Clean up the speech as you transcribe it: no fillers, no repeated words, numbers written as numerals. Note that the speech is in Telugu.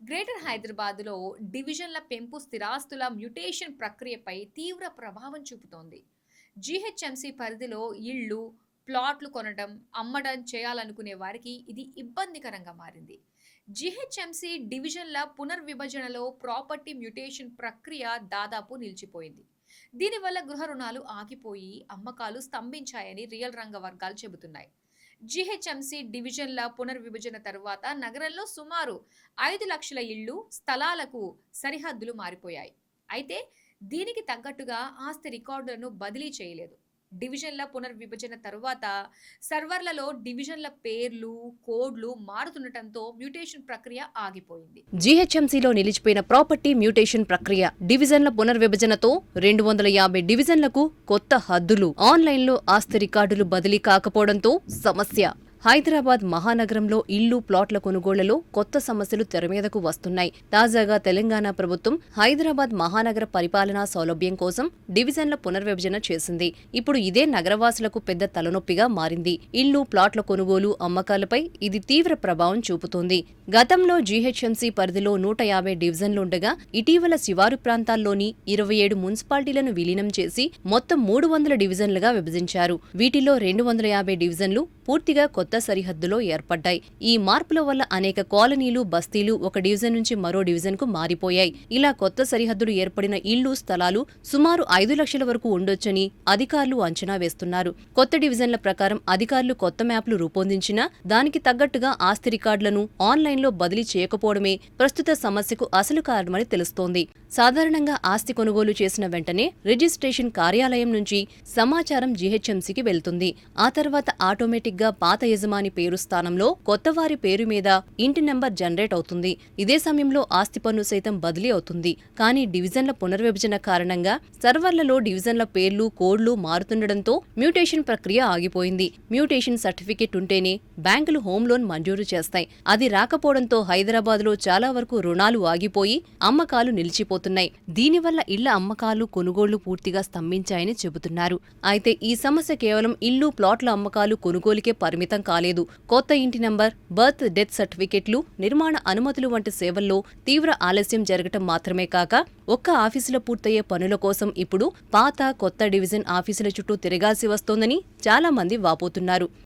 గ్రేటర్ హైదరాబాద్‌లో డివిజన్ల పెంపు స్థిరాస్తుల మ్యుటేషన్ ప్రక్రియపై తీవ్ర ప్రభావం చూపుతోంది. జీహెచ్ఎంసీ పరిధిలో ఇళ్ళు, ప్లాట్లు కొనడం, అమ్మడం చేయాలనుకునే వారికి ఇది ఇబ్బందికరంగా మారింది. జీహెచ్ఎంసీ డివిజన్ల పునర్విభజనలో ప్రాపర్టీ మ్యుటేషన్ ప్రక్రియ దాదాపు నిలిచిపోయింది. దీనివల్ల గృహ రుణాలు ఆగిపోయి, అమ్మకాలు స్తంభించాయని రియల్ రంగ వర్గాలు చెబుతున్నాయి. జీహెచ్ఎంసీ డివిజన్ల పునర్విభజన తరువాత నగరంలో సుమారు 5,00,000 ఇళ్లు, స్థలాలకు సరిహద్దులు మారిపోయాయి. అయితే దీనికి తగ్గట్టుగా ఆస్తి రికార్డులను బదిలీ చేయలేదు. డివిజన్ల పునర్విభజన తరువాత సర్వర్లలో డివిజన్ల పేర్లు, కోడ్లు మారుతుండటంతో మ్యూటేషన్ ప్రక్రియ ఆగిపోయింది. జీహెచ్ఎంసీలో నిలిచిపోయిన ప్రాపర్టీ మ్యూటేషన్ ప్రక్రియ డివిజన్ల పునర్విభజనతో 250 డివిజన్లకు కొత్త హద్దులు, ఆన్లైన్లో ఆస్తి రికార్డులు బదిలీ కాకపోవడంతో సమస్య. హైదరాబాద్ మహానగరంలో ఇళ్లు, ప్లాట్ల కొనుగోళ్లలో కొత్త సమస్యలు తెరమీదకు వస్తున్నాయి. తాజాగా తెలంగాణ ప్రభుత్వం హైదరాబాద్ మహానగర పరిపాలనా సౌలభ్యం కోసం డివిజన్ల పునర్విభజన చేసింది. ఇప్పుడు ఇదే నగరవాసులకు పెద్ద తలనొప్పిగా మారింది. ఇళ్లు, ప్లాట్ల కొనుగోలు, అమ్మకాలపై ఇది తీవ్ర ప్రభావం చూపుతోంది. గతంలో జీహెచ్ఎంసీ పరిధిలో 150 డివిజన్లుండగా ఇటీవల శివారు ప్రాంతాల్లోని 27 మున్సిపాలిటీలను విలీనం చేసి మొత్తం 300 డివిజన్లుగా విభజించారు. వీటిలో 250 డివిజన్లు పూర్తిగా కొత్త సరిహద్దులో ఏర్పడ్డాయి. ఈ మార్పుల వల్ల అనేక కాలనీలు, బస్తీలు ఒక డివిజన్ నుంచి మరో డివిజన్కు మారిపోయాయి. ఇలా కొత్త సరిహద్దులు ఏర్పడిన ఇళ్లు, స్థలాలు సుమారు 5 లక్షల వరకు ఉండొచ్చని అధికారులు అంచనా వేస్తున్నారు. కొత్త డివిజన్ల ప్రకారం అధికారులు కొత్త మ్యాప్లు రూపొందించినా దానికి తగ్గట్టుగా ఆస్తి రికార్డులను ఆన్లైన్లో బదిలీ చేయకపోవడమే ప్రస్తుత సమస్యకు అసలు కారణమని తెలుస్తోంది. సాధారణంగా ఆస్తి కొనుగోలు చేసిన వెంటనే రిజిస్ట్రేషన్ కార్యాలయం నుంచి సమాచారం జీహెచ్ఎంసీకి వెళ్తుంది. ఆ తర్వాత ఆటోమేటిక్గా పాత యజమాని పేరు స్థానంలో కొత్తవారి పేరు మీద ఇంటి నెంబర్ జనరేట్ అవుతుంది. ఇదే సమయంలో ఆస్తి పన్ను సైతం బదిలీ అవుతుంది. కానీ డివిజన్ల పునర్విభజన కారణంగా సర్వర్లలో డివిజన్ల పేర్లు, కోడ్లు మారుతుండటంతో మ్యూటేషన్ ప్రక్రియ ఆగిపోయింది. మ్యూటేషన్ సర్టిఫికెట్ ఉంటేనే బ్యాంకులు హోమ్ లోన్ మంజూరు చేస్తాయి. అది రాకపోవడంతో హైదరాబాద్లో చాలా వరకు రుణాలు ఆగిపోయి అమ్మకాలు నిలిచిపోతున్నాయి. దీనివల్ల ఇళ్ల అమ్మకాలు, కొనుగోళ్లు పూర్తిగా స్తంభించాయని చెబుతున్నారు. అయితే ఈ సమస్య కేవలం ఇళ్లు, ప్లాట్ల అమ్మకాలు, కొనుగోలుకే పరిమితం కాలేదు. కొత్త ఇంటి నంబర్, బర్త్, డెత్ సర్టిఫికెట్లు, నిర్మాణ అనుమతులు వంటి సేవల్లో తీవ్ర ఆలస్యం జరగటం మాత్రమే కాక ఒక్క ఆఫీసులో పూర్తయ్యే పనుల కోసం ఇప్పుడు పాత, కొత్త డివిజన్ ఆఫీసుల చుట్టూ తిరగాల్సి వస్తోందని చాలా మంది వాపోతున్నారు.